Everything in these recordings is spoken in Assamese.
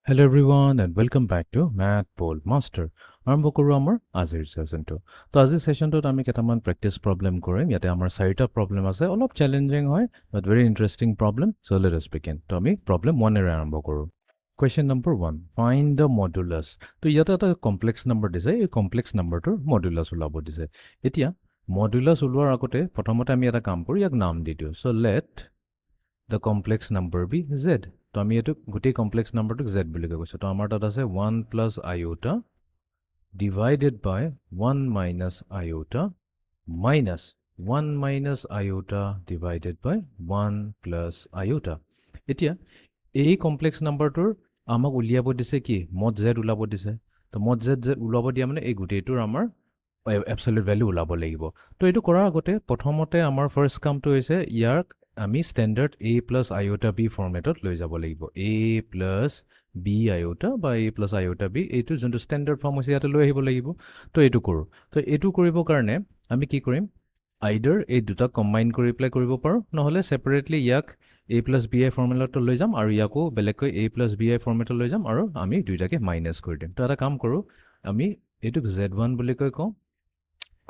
Hello everyone and welcome back to Math Pole Master. আৰম্ভ কৰো আমাৰ আজিৰ সেশনটো। তো আজিৰ সেশনটোত আমি কেইটামান প্ৰেক্টিস প্ৰবলেম কৰিম। ইয়াতে আমাৰ চাৰিটা প্ৰবলেম আছে। অলপ চ্যালেঞ্জিং হয় but very interesting problem. So let us begin. তো আমি প্ৰবলেম 1 এৰে আৰম্ভ কৰো। Question number 1. Find the modulus. তো ইয়াতে এটা কমপ্লেক্স নাম্বাৰ দিছে। এই কমপ্লেক্স নাম্বাৰটোৰ মডুলাছ ওলাব দিছে। এতিয়া মডুলাছ ওলোৱাৰ আগতে প্ৰথমতে আমি এটা কাম কৰো, ইয়াক নাম দি দিওঁ। So let the complex number be z. তো আমি এটো গোটেই কমপ্লেক্স নাম্বাৰটোক z বুলি কৈছো। তো আমাৰ তাত আছে 1 plus iota divided by 1 minus iota minus 1 minus iota divided by 1 plus iota. এতিয়া এই কমপ্লেক্স নাম্বাৰটোৰ আমাক উলিয়াব দিছে কি mod z ওলাব দিছে। তো mod z ওলাব দিয়া মানে এই গোটেইটোৰ আমাৰ এবসলিউট ভ্যালু ওলাব লাগিব। তো এইটো কৰাৰ আগতে প্ৰথমতে আমাৰ ফাৰ্স্ট কামটো হৈছে ইয়াক আমি standard a plus iota b ফরম্যাটত লৈ যাব লাগিব। a plus b iota বা a plus iota b এইটো যোনটো স্ট্যান্ডার্ড ফর্ম হৈছে ইয়াতে লৈ আহিব লাগিব। তো এইটো কৰো। তো এইটো কৰিবৰ কাৰণে আমি কি কৰিম, আইদাৰ এই দুটা কম্বাইন কৰি প্লাই কৰিব পাৰো, নহলে সেপাৰেটলি ইয়াক a plus bi ফৰ্মুলাটো লৈ যাম আৰু ইয়াকো বেলেগকৈ a plus bi ফৰ্মেটত লৈ যাম আৰু আমি দুইটাকে মাইনাস কৰি দিম। তো এটা কাম কৰো, আমি এইটোক z1 বুলি কৈ কওঁ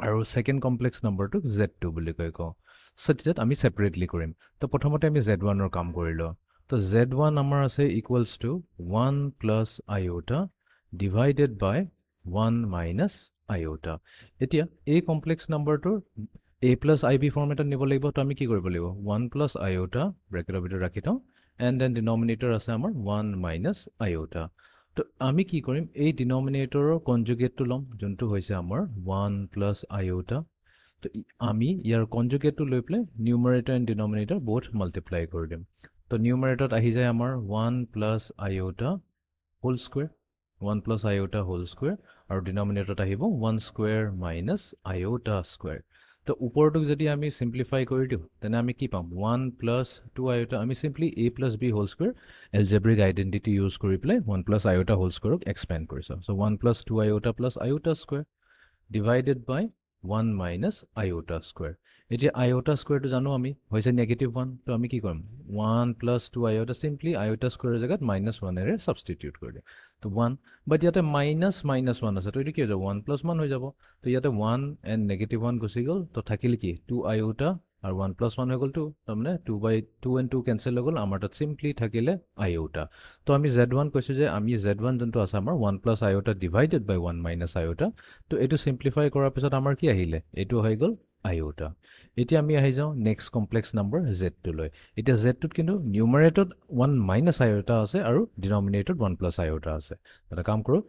আৰু সেকেন্ড কমপ্লেক্স নাম্বাৰটোক z2 বুলি কৈ কওঁ। সো আমি সেপাৰেটলি কৰিম। তো প্ৰথমতে আমি z1 ৰ কাম কৰিলো। তো z1 আমাৰ আছে equals to 1 plus iota divided by 1 minus iota. এতিয়া এই কমপ্লেক্স নাম্বাৰটোৰ a plus ib ফৰ্মেটত নিব লাগিব। তো আমি কি কৰিব লাগিব, 1 plus iota ব্ৰেকেটৰ ভিতৰত ৰাখি থওঁ এণ্ড দেন ডিনমিনেটৰ আছে আমাৰ 1 minus iota. তো আমি কি কৰিম, এই ডিনমিনেটৰৰ কনজুগেটটো ল'ম যোনটো হৈছে আমাৰ 1 plus iota. তো আমি ইয়াৰ কনজুগেটটো লৈ পেলাই নিউমাৰেটৰ এণ্ড ডিনমিনেটৰ বোথ মাল্টিপ্লাই কৰি দিম। তো নিউমাৰেটৰত আহি যায় আমাৰ 1 plus iota whole square, 1 plus iota whole square আৰু ডিনমিনেটৰত আহিব 1 square minus iota square. তো ওপৰটোক যদি আমি সিম্পলিফাই কৰি দিওঁ তেনে আমি কি পাম, 1 plus 2 iota আমি simply a plus b whole square algebraic identity use কৰি পেলাই 1 plus iota হোল স্কোয়াৰক এক্সপেন্ড কৰিছো। So 1 plus 2 iota plus iota square divided by 1 minus iota square. এতিয়া iota square টো জানো আমি হৈছে -1। তো আমি কি কৰিম, 1 plus 2 iota simply iota square জায়গাত -1 এৰে সাবস্টিটিউট কৰি দিম। তো 1 বাট ইয়াতে মাইনাস মাইনাস 1 আছে। তো এটো কি হৈ যাব, 1 plus 1 হৈ যাব। তো ইয়াতে 1 এণ্ড -1 গুচি গ'ল। তো থাকিল কি 2 iota আৰু 1 plus 1 হৈ গ'ল 2। তাৰমানে 2 and 2 কেনসেল হৈ গ'ল। আমাৰ তাত সিম্পলি থাকিলে iota। তো আমি z1 কৈছো যে আমি z1 যোনটো আছে আমাৰ 1 plus iota divided by 1 minus iota। তো এইটো সিম্পলিফাই কৰাৰ পিছত আমাৰ কি আহিলে, এইটো হৈ গ'ল iota। এতিয়া আমি আহি যাওঁ নেক্সট কমপ্লেক্স নাম্বাৰ z2 লৈ। এতিয়া z2ত কিন্তু নিউমাৰেটৰত 1 minus iota আছে আৰু ডিনমিনেটৰত 1 plus iota আছে। এটা কাম কৰো,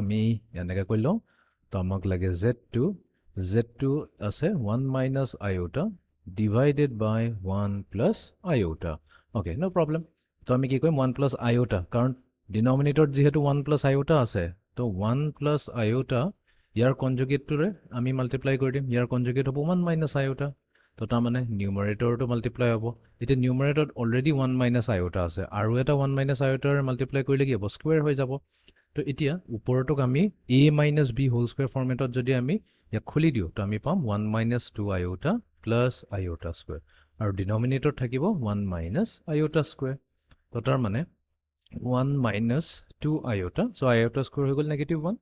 আমি এনেকৈ কৰি লওঁ। তো আমাক লাগে z2 আছে 1 minus iota divided by 1 plus iota. Okay, no problem. তো আমি কি কৰিম, 1 plus iota, কাৰণ ডিনমিনেটৰত যিহেতু 1 plus iota আছে, তো 1 plus iota ইয়াৰ কনজুগেটটোৰে আমি মাল্টিপ্লাই কৰি দিম। ইয়াৰ কনজুগেট হ'ব 1 minus iota। তো তাৰমানে নিউমাৰেটৰটো মাল্টিপ্লাই হ'ব। এতিয়া নিউমাৰেটৰত অলৰেডি 1 minus iota আছে আৰু এটা 1 minus iota মাল্টিপ্লাই কৰিলে কি হ'ব, স্কোয়াৰ হৈ যাব। তো এতিয়া ওপৰটোক আমি a minus b whole square ফৰ্মেটত যদি আমি ইয়াক খুলি দিওঁ তো আমি পাম 1 minus 2 iota plus iota square আৰু ডিনমিনেটৰ থাকিব 1 minus iota square। তো তাৰমানে 1 minus 2 iota, so iota square হৈ গ'ল -1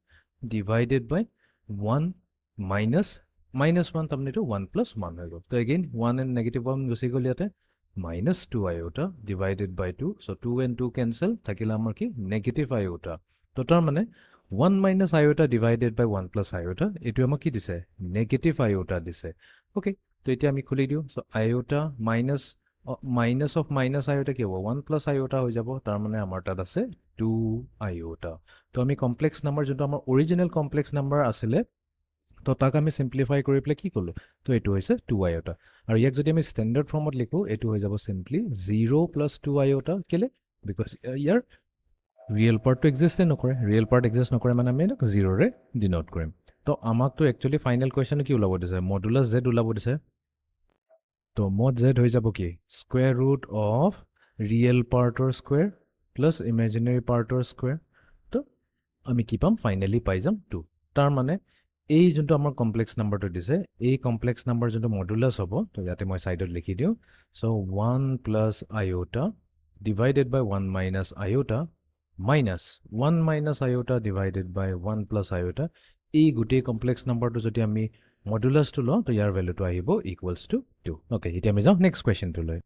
divided by 1 minus 1, তাৰমানে এইটো 1 plus 1 হৈ গ'ল। তো এগেইন 1 and -1 গুচি গ'ল ইয়াতে, minus 2 iota divided by 2, so 2 and 2 cancel, থাকিলে আমাৰ কি -iota। তো তাৰমানে 1 minus iota divided by 1 plus iota এইটো আমাক কি দিছে, -iota দিছে। ওকে, তো এতিয়া আমি খুলি দিওঁ। So iota minus of minus iota কি হ'ব, 1 plus iota হৈ যাব। তাৰমানে আমাৰ তাত আছে 2 iota। তো আমি কমপ্লেক্স নাম্বাৰ যোনটো আমাৰ অৰিজিনেল কমপ্লেক্স নাম্বাৰ আছিলে, তো তাক আমি সিম্পলিফাই কৰি পেলাই কি ক'লো, তো এইটো হৈছে 2 iota। আৰু ইয়াক যদি আমি স্ট্যান্ডাৰ্ড ফৰ্মত লিখো এইটো হৈ যাব সিম্পলি 0 plus 2 iota। কেলে, বিকজ ইয়াৰ ৰিয়েল পাৰ্টটো এক্সিষ্টে নকৰে। ৰিয়েল পাৰ্ট এক্সিষ্ট নকৰে মানে আমি এইটোক 0ৰে ডিনোট কৰিম। তো আমাকতো একচুৱেলি ফাইনেল কুৱেশ্যন কি ওলাব দিছে, মডুলাছ z ওলাব দিছে। তো mod z হৈ যাব কি, স্কুৱেৰ ৰুট অফ ৰিয়েল পাৰ্টৰ স্কুৱেৰ প্লাছ ইমেজিনেৰী পাৰ্টৰ স্কুৱেৰ। তো আমি কি পাম, ফাইনেলি পাই যাম 2। তাৰ মানে এই যোনটো আমাৰ কমপ্লেক্স নাম্বাৰটো দিছে, এই কমপ্লেক্স নাম্বাৰ যোনটো মডুলাছ হ'ব, তো ইয়াতে মই সাইডত লিখি দিওঁ। So 1 plus iota divided by 1 minus iota minus 1 minus iota divided by 1 plus iota. এই গোটেই কমপ্লেক্স নাম্বাৰটো যদি আমি মডুলাছটো লওঁ তো ইয়াৰ ভেলুটো আহিব ইকুৱেলছ টু 2. অ'কে, এতিয়া আমি যাওঁ next কুৱেশ্যনটোলৈ.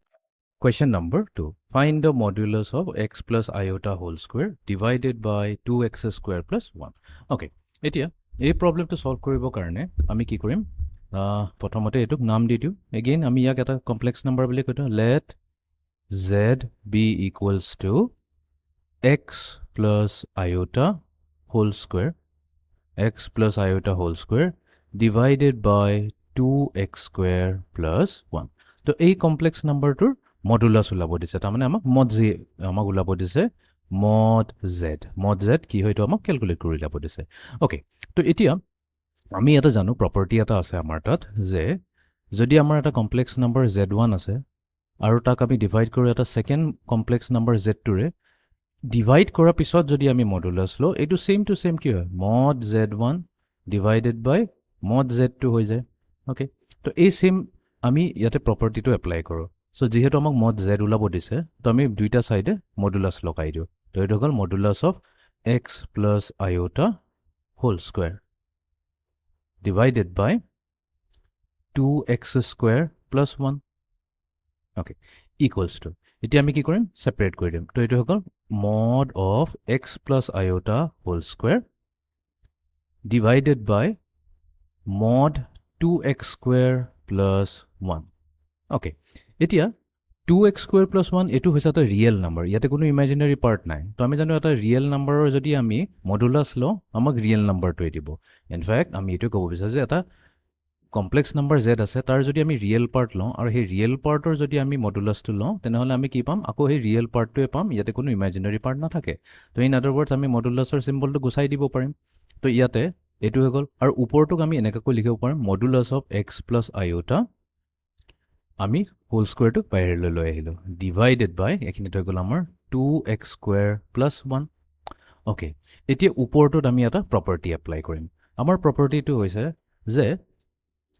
Question number 2. Find the modulus of x plus iota whole square divided by 2x square plus 1. Okay, এতিয়া এই প্ৰবলেমটো সলভ কৰিবৰ কাৰণে আমি কি কৰিম? প্ৰথমতে এটোক নাম দি দিওঁ. এগেইন আমি ইয়াক এটা কমপ্লেক্স নাম্বাৰ বুলি কৈ দিওঁ. Let z be equals to x plus iota whole square, x plus iota whole square divided by 2x square plus 1. তো এই কমপ্লেক্স নাম্বাৰটোৰ মডুলাছ ওলাব দিছে, তাৰমানে আমাক ওলাব দিছে mod z কি হয় এইটো আমাক কেলকুলেট কৰি ওলাব দিছে. অ'কে, তো এতিয়া আমি এটা জানো প্ৰপাৰ্টি এটা আছে আমাৰ তাত যে যদি আমাৰ এটা কমপ্লেক্স নাম্বাৰ z1 আছে আৰু তাক আমি ডিভাইড কৰোঁ এটা ছেকেণ্ড কমপ্লেক্স নাম্বাৰ z2ৰে, ডিভাইড কৰাৰ পিছত যদি আমি মডুলাছ লওঁ এইটো ছেম টু ছেম কি হয় mod z1 ডিভাইডেড বাই mod z2 হৈ যায়. অ'কে, তো এই ছেম আমি ইয়াতে প্ৰপাৰ্টিটো এপ্লাই কৰোঁ. চ' যিহেতু আমাক mod z ওলাব দিছে তো আমি দুইটা চাইডে মডুলাছ লগাই দিওঁ. তো এইটো হ'ল modulus of x plus iota whole square divided by 2x square plus 1. Okay, equals to এতিয়া আমি কি কৰিম ছেপাৰেট কৰি দিম. তো এইটো হৈ গ'ল mod of x plus iota whole square divided by mod 2x square plus 1. Okay, এতিয়া 2x square plus 1 এইটো হৈছে এটা ৰিয়েল নাম্বাৰ, ইয়াতে কোনো ইমাজিনাৰী পাৰ্ট নাই. তো আমি জানো এটা ৰিয়েল নাম্বাৰৰ যদি আমি মডুলাছ লওঁ আমাক ৰিয়েল নাম্বাৰটোৱে দিব. ইনফেক্ট আমি এইটো ক'ব বিচাৰোঁ যে এটা কমপ্লেক্স নাম্বাৰ z আছে তাৰ যদি আমি ৰিয়েল পাৰ্ট লওঁ আৰু সেই ৰিয়েল পাৰ্টৰ যদি আমি মডুলাছটো লওঁ তেনেহ'লে আমি কি পাম আকৌ সেই ৰিয়েল পাৰ্টটোৱে পাম, ইয়াতে কোনো ইমাজিনাৰী পাৰ্ট নাথাকে. তো ইন আদাৰ ৱৰ্ডছ আমি মডুলাছৰ চিম্বলটো গুচাই দিব পাৰিম. তো ইয়াতে এইটো হৈ গ'ল আৰু ওপৰটোক আমি এনেকৈ লিখিব পাৰিম মডুলাছ অফ এক্স প্লাছ আইঅ'টা আমি হোল স্কুৱেৰটো বাহিৰলৈ লৈ আহিলোঁ ডিভাইডেড বাই এইখিনিত হৈ গ'ল আমাৰ 2x স্কুৱেৰ প্লাছ 1. অ'কে, এতিয়া ওপৰটোত আমি এটা প্ৰপাৰ্টি এপ্লাই কৰিম. আমাৰ প্ৰপাৰ্টিটো হৈছে যে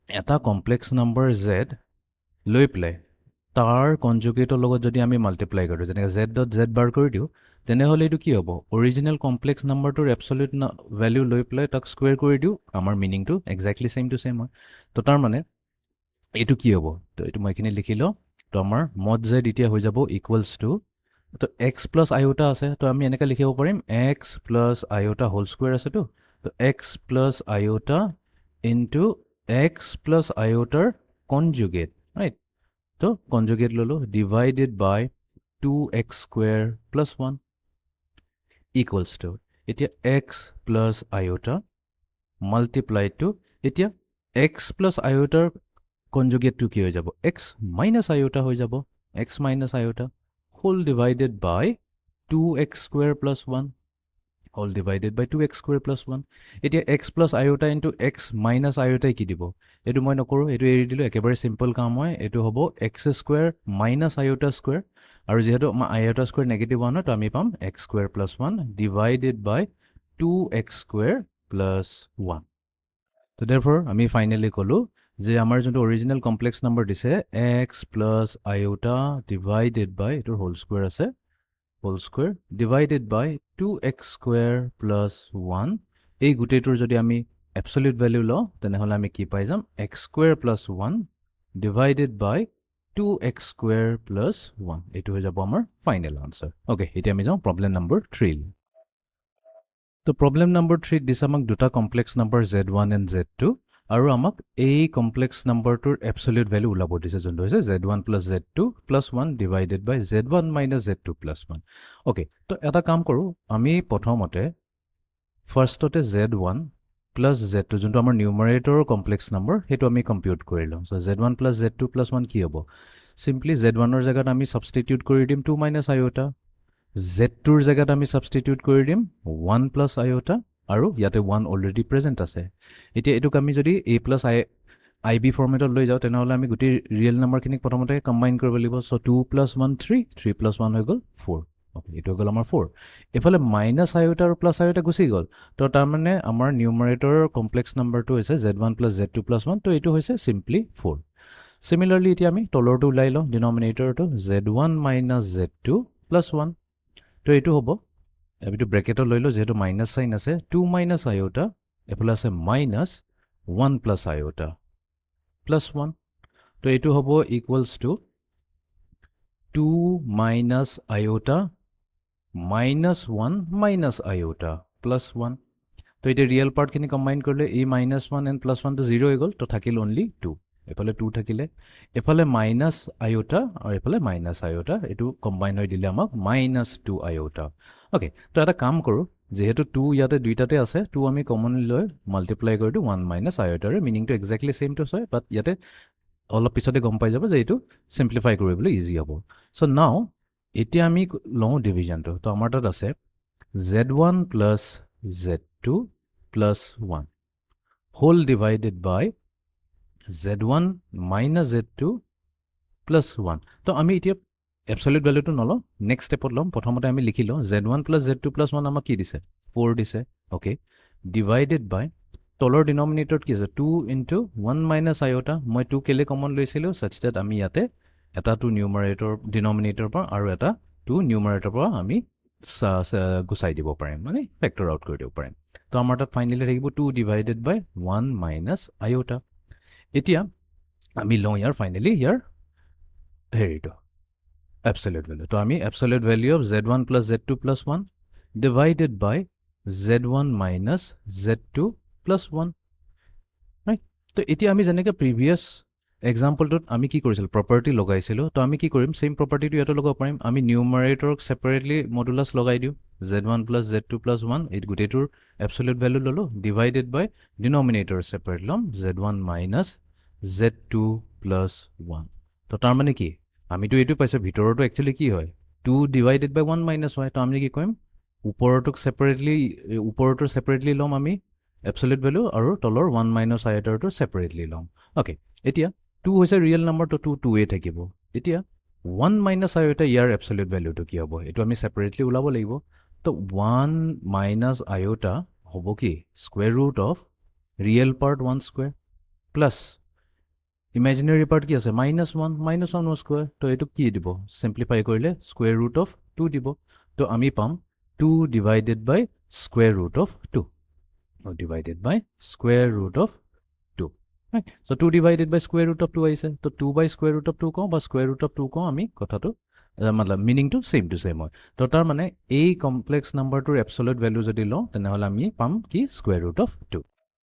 এটা কমপ্লেক্স নাম্বাৰ z লৈ পেলাই তাৰ কনজুগেটৰ লগত যদি আমি মাল্টিপ্লাই কৰোঁ যেনেকৈ z.z বাৰ কৰি দিওঁ তেনেহ'লে এইটো কি হ'ব অৰিজিনেল কমপ্লেক্স নাম্বাৰটোৰ এবছলিউট ভেলিউ লৈ পেলাই তাক স্কুৱেৰ কৰি দিওঁ, আমাৰ মিনিংটো একজেক্টলি ছেম টু ছেম হয়. তো তাৰমানে এইটো কি হ'ব তো এইটো মই এইখিনি লিখি লওঁ. তো আমাৰ mod z এতিয়া হৈ যাব ইকুৱেলছ টু তো এক্স প্লাছ আইঅ'টা আছে তো আমি এনেকৈ লিখিব পাৰিম x plus iota whole square আছেতো তো x plus iota into x plus iota conjugate, right? So conjugate lolo divided by 2x square plus 1 equals to etia x plus iota multiplied to etia x plus iota conjugate to ki hoy jabo x minus iota hoy jabo x minus iota whole divided by 2x square plus 1 all divided by 2x square plus 1. এতিয়া x plus iota into x minus iota কি দিব এইটো মই নকৰোঁ, এইটো এৰি দিলোঁ, একেবাৰে সিম্পল কাম হয়. এইটো হ'ব x square minus iota square আৰু যিহেতু আমাৰ iota square নেগেটিভ 1 হয় তো আমি পাম x square plus 1 divided by 2x square plus 1. তো therefore আমি ফাইনেলি ক'লোঁ যে আমাৰ যোনটো অৰিজিনেল কমপ্লেক্স নাম্বাৰ দিছে x plus iota divided by এইটোৰ হোল স্কুৱেৰ আছে whole square divided by 2x square plus 1 এই গোটেইটোৰ যদি আমি absolute value লওঁ তেনেহ'লে আমি কি পাই যাম x square plus 1 divided by 2x square plus 1 এইটো হৈ যাব আমাৰ ফাইনেল আনসাৰ. ওকে, এতিয়া আমি যাওঁ প্ৰবলেম নম্বৰ 3. তো প্ৰবলেম নম্বৰ 3 দিছে আমাক দুটা complex number z1 and z2 আৰু আমাক এই কমপ্লেক্স নাম্বাৰটোৰ এবছলিউট ভেলু ওলাব দিছে যোনটো হৈছে z1 plus z2 plus 1 divided by z1 minus z2 plus 1. Okay, তো এটা কাম কৰোঁ আমি প্ৰথমতে ফাৰ্ষ্টতে z1 plus z2 যোনটো আমাৰ নিউমাৰেটৰৰ কমপ্লেক্স নাম্বাৰ সেইটো আমি কম্পিউট কৰি লওঁ. চ' z1 plus z2 plus 1 কি হ'ব চিম্পলি z1ৰ জেগাত আমি ছাবষ্টিটিউট কৰি দিম 2 minus iota, z2ৰ জেগাত আমি ছাবষ্টিটিউট কৰি দিম 1 plus iota আৰু ইয়াতে 1 অলৰেডি প্ৰেজেণ্ট আছে. এতিয়া এইটোক আমি যদি a plus ib ফৰ্মেটত লৈ যাওঁ তেনেহ'লে আমি গোটেই ৰিয়েল নাম্বাৰখিনিক প্ৰথমতে কম্বাইন কৰিব লাগিব. চ' 2 plus 1 3 3 plus 1 হৈ গ'ল 4. অ'কে, এইটো হৈ গ'ল আমাৰ 4. এইফালে মাইনাছ আইঅ'টা আৰু প্লাছ আইঅ'টা গুচি গ'ল তো তাৰমানে আমাৰ নিউমাৰেটৰৰ কমপ্লেক্স নাম্বাৰটো হৈছে z1 plus z2 plus 1 তো এইটো হৈছে চিম্পলি 4. চিমিলাৰলি এতিয়া আমি তলৰটো ওলাই লওঁ ডিনমিনেটৰটো z1 minus z2 plus 1 তো এইটো হ'ব এইটো ব্ৰেকেটত লৈ লো যেহেতু মাইনাস সাইন আছে 2 মাইনাস আইওটা এফালে আছে মাইনাস 1 প্লাস আইওটা প্লাস 1 তো এইটো হ'ব equals to 2 minus আইওটা minus 1 minus আইওটা plus 1 তো এটা রিয়েল পার্টখিনি কম্বাইন করলে এই মাইনাস 1 এন্ড প্লাস 1 তো 0 হয়ে গেল তো থাকিল অনলি 2 এফালে 2 থাকিলে এফালে মাইনাস আইওটা আর এফালে মাইনাস আইওটা এটু কম্বাইন হৈ দিলে আমাক মাইনাস 2 আইওটা ওকে তো এটা কাম কৰো যেহেতু 2 ইয়াতে দুইটাতে আছে 2 আমি কমনলি লৈ মাল্টিপ্লাই কৰি দিও 1 মাইনাস আইওটাৰ মিনিংটো এক্স্যাক্টলি সেম টু হয় বাট ইয়াতে অলপ পিছতে গম পাই যাব যে এইটো সিম্পলিফাই কৰিবলৈ ইজি হ'ব সো নাও এতিয়া আমি লওঁ ডিভিজনটো তো আমাৰ তাত আছে z1 plus z2 plus 1 whole divided by z1 minus z2 plus 1 তো আমি এতিয়া absolute value to নলো next step লম প্ৰথমতে আমি লিখিলো z1 plus z2 plus 1 আমাক কি দিছে 4 দিছে okay divided by তলৰ denominator কি আছে 2 into 1 minus iota মই 2 কেলে কমন লৈছিলো such that আমি ইয়াতে এটা 2 numerator denominator পৰা আৰু এটা 2 numerator পৰা আমি গুছাই দিব পাৰিম মানে ফেক্টৰ আউট কৰি দিব পাৰিম তো আমাৰ তাত ফাইনালি থাকিব 2 divided by 1 minus iota এতিয়া আমি লওঁ ইয়াৰ ফাইনালি ইয়াৰ হেৰিটো absolute value তো আমি absolute value of z1 plus z2 plus 1 divided by z1 minus z2 plus 1 right তো এতিয়া আমি যেনেকৈ প্ৰিভিয়াস এক্সাম্পলটোত আমি কি কৰিছিল প্ৰপাৰ্টি লগাইছিলো তো আমি কি কৰিম সেম প্ৰপাৰ্টিটো ইয়াতে লগাব পাৰিম আমি নিউমাৰেটৰক সেপাৰেটলি মডুলাস লগাই দিও z1 plus z2 plus 1 এই গুটেটোৰ absolute value ললো divided by denominator separate লম z1 minus z2 plus 1 তো তাৰ মানে কি আমিতো এইটো পাইছো ভিতৰটো একচুয়ালি কি হয় 2 divided by 1 minus হয় তো আমি কি কৰিম ওপৰটোক সেপাৰেটলি লম আমি absolute value আৰু তলৰ 1 minus iota to separately লম okay এতিয়া 2 হৈছে ৰিয়েল নম্বৰ তো 2 এ থাকিব এতিয়া 1 minus iota year absolute value to কি হ'ব এটো আমি separately উলাব লাগিব তো 1 minus iota হ'ব কি square root of real part 1 square plus imaginary part কি আছে -1 square তো এটো কি দিব simplify কৰিলে square root of 2 দিব তো আমি পাম 2 divided by square root of 2 divided by square root of 2 right so 2 divided by square root of 2 aise to 2 by square root of 2 ko ba square root of 2 ko ami kotha to matlab meaning to same hoy to tar mane ei complex number to absolute value jodi lo tene hola ami pam ki square root of 2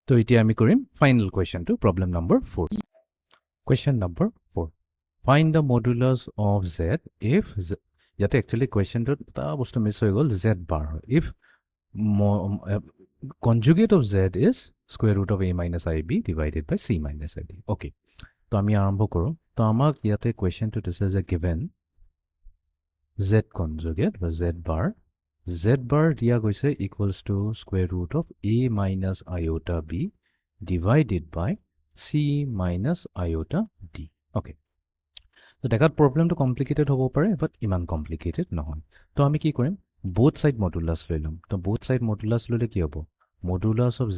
to iti ami korim final question to problem number 4 question number 4 find the modulus of z if yate actually question to ta bostu miss hoy gol z bar if conjugate of z is square root of a minus ib divided by c minus id okay তো আমি আৰম্ভ কৰো তো আমাক ইয়াতে কোৱেশ্চনটো দিছে যে given z conjugate বা z bar দিয়া গৈছে equals to square root of a minus iota b divided by c minus iota d okay তো দেখাত প্ৰবলেমটো কমপ্লিকেটেড হ'ব পাৰে বাট ইমান কমপ্লিকেটেড নহয় তো আমি কি কৰিম both side modulus লৈ লম তো both side modulus ললে কি হ'ব modulus of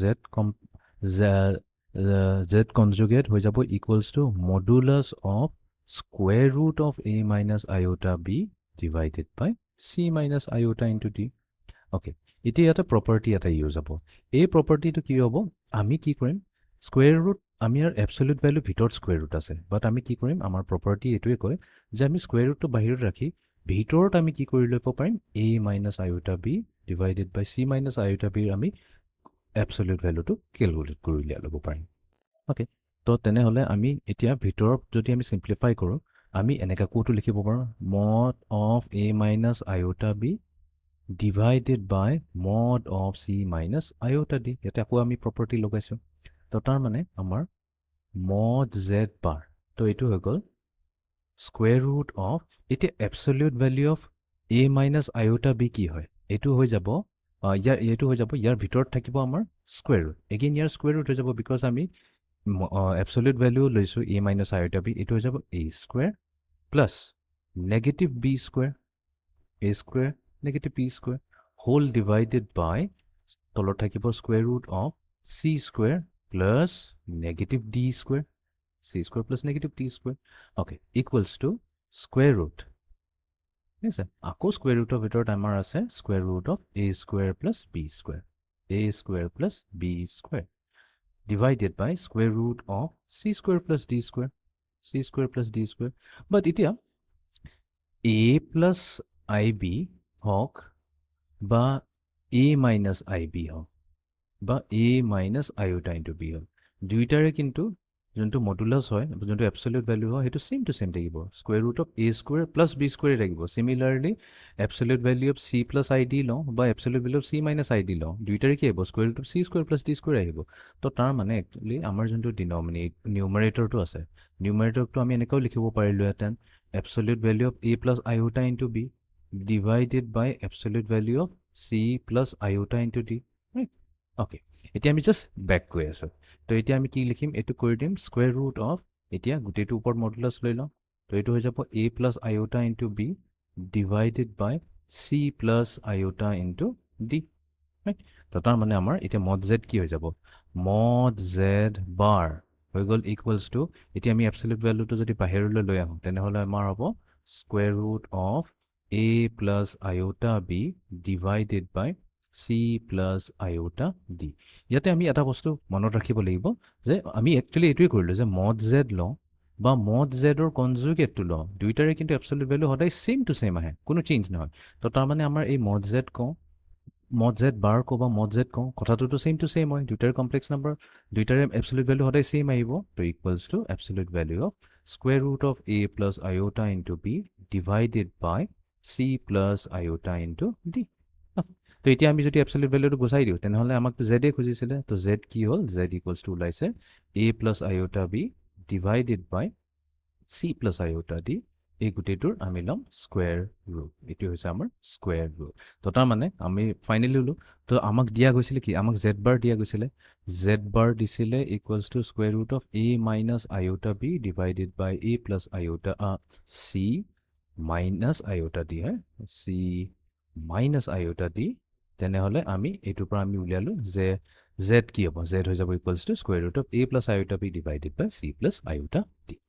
z conjugate হৈ যাব equals to modulus of square root of a minus iota b divided by c minus iota into d okay এতিয়া এটা property এটা ইউজ হ'ব এই propertyটো কি হ'ব আমি কি কৰিম square root আমি আৰ absolute value ভিতৰত square root আছে বাট আমি কি কৰিম আমাৰ property এটোৱে কয় যে আমি square root টো বাহিৰত ৰাখি ভিতৰত আমি কি কৰি লব পাৰিম a minus iota b divided by c minus iota b আমি absolute value to calculate কৰি লিয়া লব পাৰিম okay তো তেনে হলে আমি এতিয়া ভিতৰত যদি আমি simplify কৰো আমি এনেকা কোটো লিখিব পাৰো mod of a minus iota b divided by mod of c minus iota d এটা আকৌ আমি property লগাইছো তো তাৰ মানে আমাৰ mod z bar তো এটো হৈ গল square root of এটা absolute value of a minus iota b কি হয় এটো হৈ যাব এটো হৈ যাব ইয়াৰ ভিতৰত থাকিব আমাৰ square root again ইয়াৰ square root হৈ যাব because আমি absolute value লৈছো a minus iota b এটো হৈ যাব a square plus negative b square a square negative b square whole divided by তলত থাকিব square root of c square plus negative d square c square plus negative d square okay equals to square root ঠিক আছে আকৌ স্কুৱেৰ ৰুটৰ ভিতৰত আমাৰ আছে square root of a square plus b square plus b square divided by square root of c square plus d square. But এতিয়া a plus ib হওক বা a minus ib হওক বা a minus iota into b হওক দুইটাৰে কিন্তু যোনটো মডুলাছ হয় যোনটো এবসলিউট ভ্যালু হয় সেইটো সেম টু সেম থাকিব square root of a square plus b square থাকিব similarly absolute value of c plus id লওঁ বা absolute value of c minus id লওঁ দুইটাৰে কি আহিব square root of c square plus d square আহিব তো তাৰ মানে একচুয়ালি আমাৰ যোনটো নিউমাৰেটৰটো আছে নিউমাৰেটৰটো আমি এনেকৈ লিখিব পাৰিলোহেঁতেন absolute value of a plus iota into b divided by absolute value of c plus iota into d right okay এতিয়া আমি জাস্ট ব্যাক কৰি আছো তো এতিয়া আমি কি লিখিম এটো কৰি দিম স্কয়াৰ ৰুট অফ এতিয়া গুটেটো ওপৰ মডুলাস লৈ লওঁ তো এটো হৈ যাব a plus iota into b divided by c plus iota into d right তো তাৰ মানে আমাৰ এতিয়া mod z কি হৈ যাব mod z bar হৈ গল ইকুৱেলস টু এতিয়া আমি এবসলিউট ভ্যালুটো যদি বাহিৰলৈ লৈ আহো তেনেহলে আমাৰ হ'ব square root of a plus iota b divided by c plus iota d ইয়াতে আমি এটা বস্তু মনত ৰাখিব লাগিব যে আমি একচুয়ালি এটোই কৰিলো যে mod z লওঁ বা mod z ৰ কনজুগেটটো লওঁ দুইটাৰে কিন্তু এবসলিউট ভ্যালু সদায় সেম টু সেম আহে কোনো চেঞ্জ নহয় তো তাৰ মানে আমাৰ এই mod z কওঁ mod z bar কো বা mod z কওঁ কথাটোতো সেম টু সেম হয় দুইটাৰে কমপ্লেক্স নাম্বাৰ দুইটাৰে এবসলিউট ভ্যালু সদায় সেম আহিব তো equals to absolute value of square root of a plus iota into b divided by c plus iota into d তো এতিয়া আমি যদি এবসলিউট ভ্যালুটো গুচাই দিও তেনেহলে আমাক z এ খুজিছিলে তো z কি হল z ইকুৱেলস টু ওলাইছে a plus iota b divided by c plus iota d এই গুটেটোৰ আমি লম স্কয়াৰ ৰুট এটো হৈছে আমাৰ স্কয়াৰ ৰুট তো তাৰ মানে আমি ফাইনালি ললো তো আমাক দিয়া গৈছিল কি আমাক z bar দিয়া গৈছিল z bar দিছিলে equals to square root of a minus iota b divided by a plus iota c minus iota d হয় c minus iota d তেনেহলে আমি এটোৰ পৰা আমি উলিয়ালো যে z কি হ'ব z হৈ যাব equals to square root of a plus iota b divided by c plus iota d